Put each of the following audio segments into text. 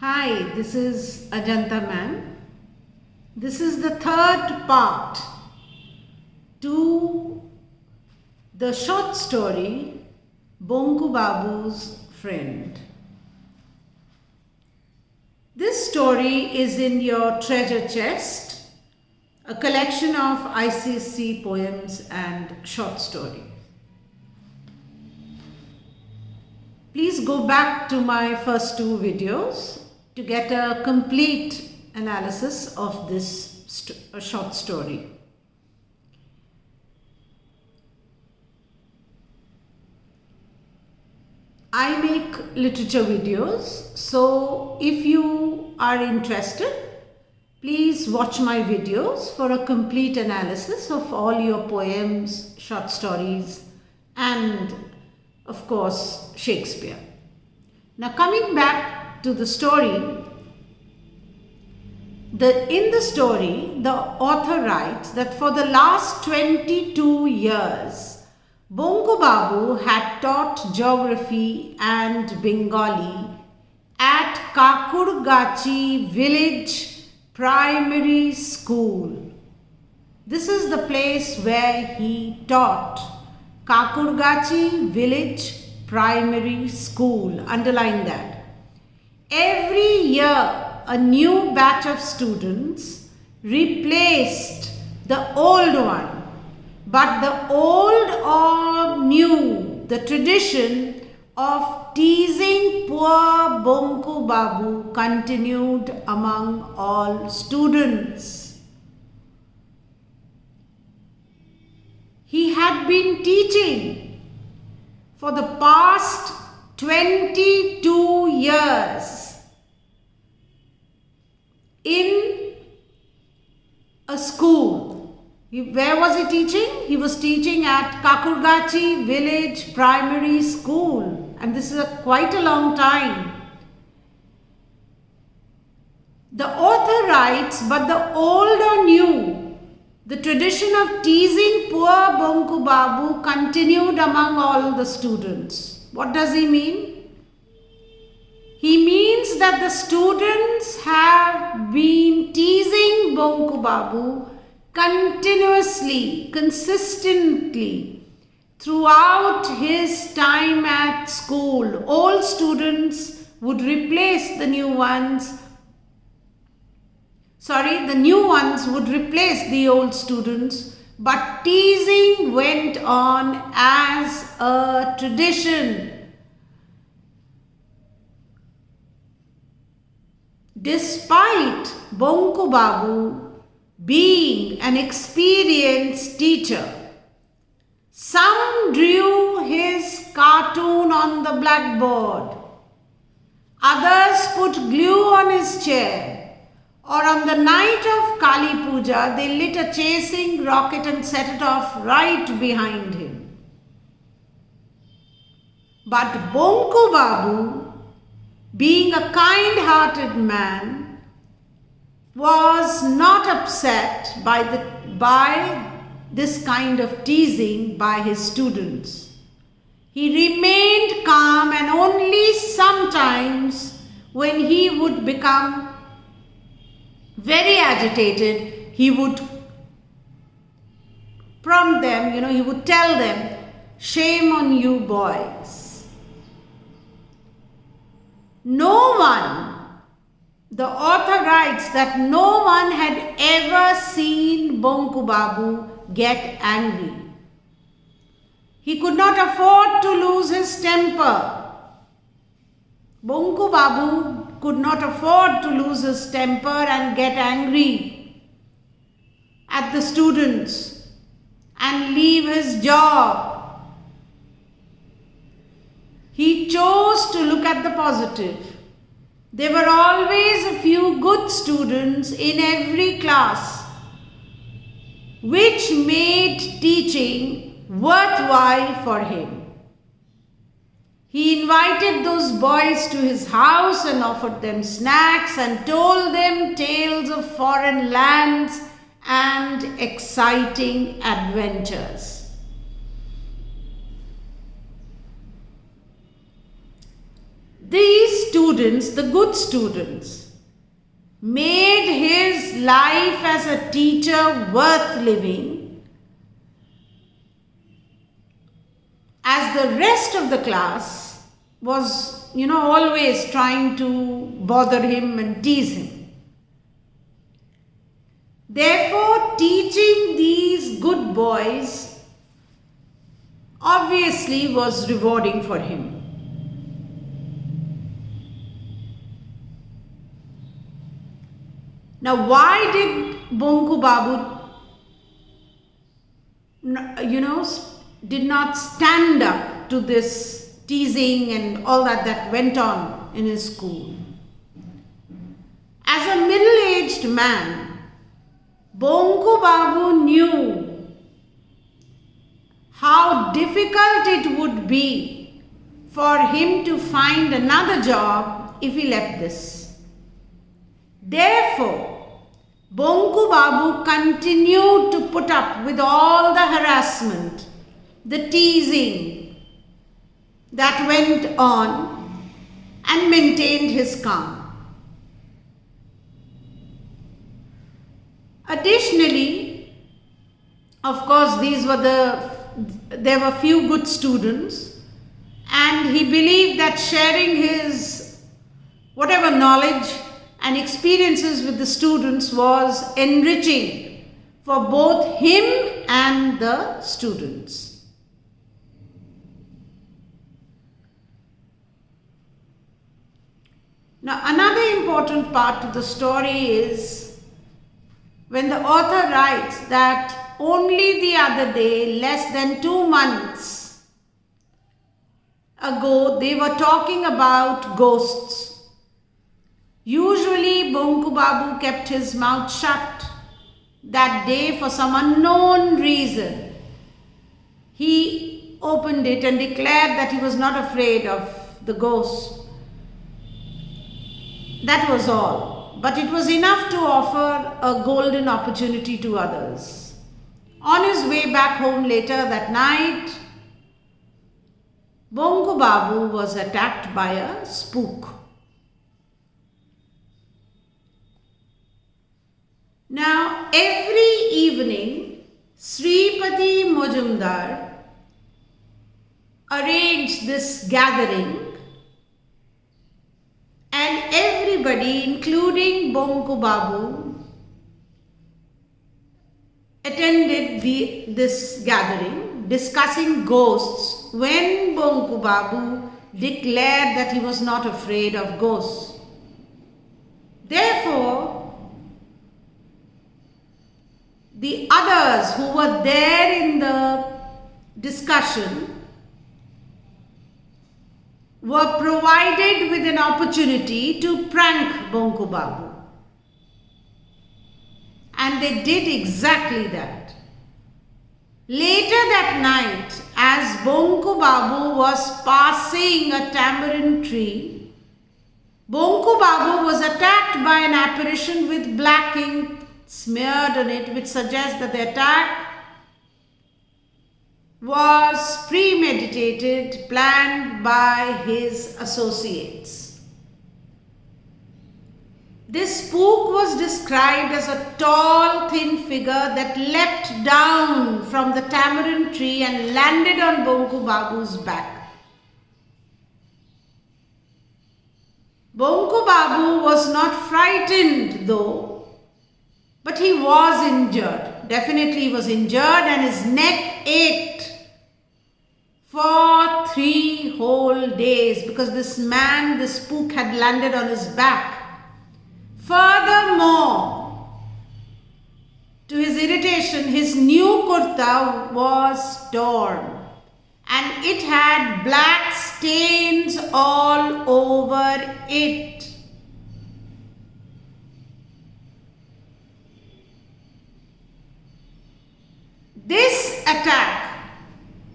Hi, this is Ajanta ma'am. This is the third part to the short story Bonku Babu's Friend. This story is in your treasure chest, a collection of ICSC poems and short stories. Please go back to my first two videos to get a complete analysis of this short story. I make literature videos, so if you are interested, please watch my videos for a complete analysis of all your poems, short stories, and of course, Shakespeare. Now coming back to the story, in the story, the author writes that for the last 22 years, Bonku Babu had taught geography and Bengali at Kakurgachi Village Primary School. This is the place where he taught. Kakurgachi Village Primary School. Underline that. Every year, a new batch of students replaced the old one. But the old or new, the tradition of teasing poor Bonku Babu continued among all students. He had been teaching for the past 22 years in a school. Where was he teaching? He was teaching at Kakurgachi Village Primary School, and this is quite a long time. The author writes, but the old or new, the tradition of teasing poor Bonku Babu continued among all the students. What does he mean? He means that the students have been teasing Bonku Babu continuously, consistently throughout his time at school. Old students would replace the new ones. The new ones would replace the old students, but teasing went on as a tradition. Despite Bonku Babu being an experienced teacher, some drew his cartoon on the blackboard, others put glue on his chair, or on the night of Kali Puja, they lit a chasing rocket and set it off right behind him. But Bonku Babu, being a kind-hearted man, was not upset by this kind of teasing by his students. He remained calm, and only sometimes when he would become very agitated, he would prompt them, he would tell them, shame on you boys. No one, the author writes that no one had ever seen Bonku Babu get angry. He could not afford to lose his temper. Bonku Babu could not afford to lose his temper and get angry at the students and leave his job. He chose to look at the positive. There were always a few good students in every class, which made teaching worthwhile for him. He invited those boys to his house and offered them snacks and told them tales of foreign lands and exciting adventures. These students, the good students, made his life as a teacher worth living, as the rest of the class was, always trying to bother him and tease him. Therefore, teaching these good boys obviously was rewarding for him. Now, why did Bonku Babu, did not stand up to this teasing and all that went on in his school? As a middle-aged man, Bonku Babu knew how difficult it would be for him to find another job if he left this. Therefore, Bonku Babu continued to put up with all the harassment, the teasing that went on, and maintained his calm. Additionally, of course, there were few good students, and he believed that sharing his whatever knowledge and experiences with the students was enriching for both him and the students. Now, another important part of the story is when the author writes that only the other day, less than 2 months ago, they were talking about ghosts. Usually, Bonku Babu kept his mouth shut that day for some unknown reason. He opened it and declared that he was not afraid of the ghosts. That was all. But it was enough to offer a golden opportunity to others. On his way back home later that night, Bonku Babu was attacked by a spook. Now, every evening, Sripati Mojumdar arranged this gathering, and everybody, including Bonku Babu, attended this gathering discussing ghosts when Bonku Babu declared that he was not afraid of ghosts. Therefore, the others who were there in the discussion were provided with an opportunity to prank Bonku Babu. And they did exactly that. Later that night, as Bonku Babu was passing a tamarind tree, Bonku Babu was attacked by an apparition with black ink smeared on it, which suggests that the attack was premeditated, planned by his associates. This spook was described as a tall, thin figure that leapt down from the tamarind tree and landed on Bonku Babu's back. Bonku Babu was not frightened though, but he was injured. Definitely he was injured, and his neck ached for 3 whole days because this spook had landed on his back. Furthermore, to his irritation, his new kurta was torn and it had black stains all over it. This attack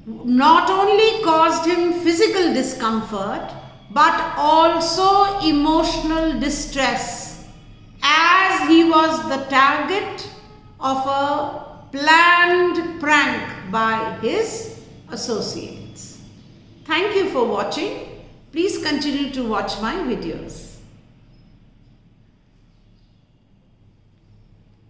not only caused him physical discomfort but also emotional distress, as he was the target of a planned prank by his associates. Thank you for watching. Please continue to watch my videos.